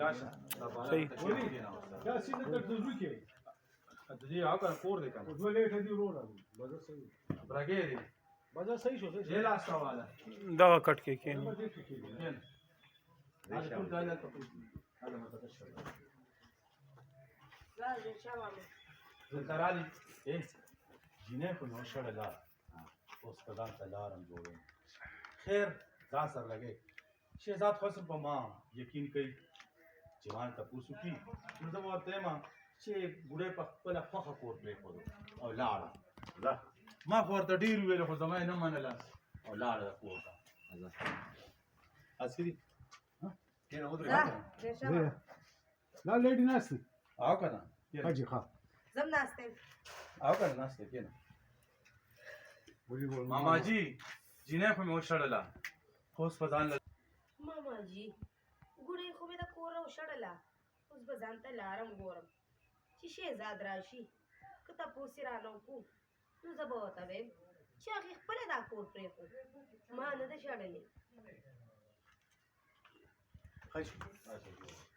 راشه صحیح دا سینه تر دوزو کې د دې هغه کار کور دی کنه دوه لیټه دی وروړه بازار صحیح برګې دی بازار صحیح شو دې لاس والا دغه کټ کې کېنه نمبر دې کې هذا كل هذا هذا ما تشرب لا زين شباب زلترالي ايه جنيه کو نو شړلا اوس کدان تلارم جوړو خیر ځان سره لګي شهزاد خصم په ما یقین کوي جوان تاسو کی نو زه ورته ما چې ګوره په خپل فخ کور پرې کړو او لاړه ما خو ورته ډیر ویل خو زما نه منله او لاړه کور ته اسکري ها کینه ودرې لا زين شباب لا لیډی ناشته او کنه حاجی ښه زم ناستم او کنه ناشته کینه ولي ول ماما جی جنې خو مې وشړله خو اوس په ځان ماما جی ګورې خو مې د کور وشړله اوس به ځان ته لارم ګورم چې شهزاد راشي که تپوس یې رانه وکړو نو زه به ورته ویم چې هغې خپله دا کور پرېښود ما نه ده شړلی ښه شو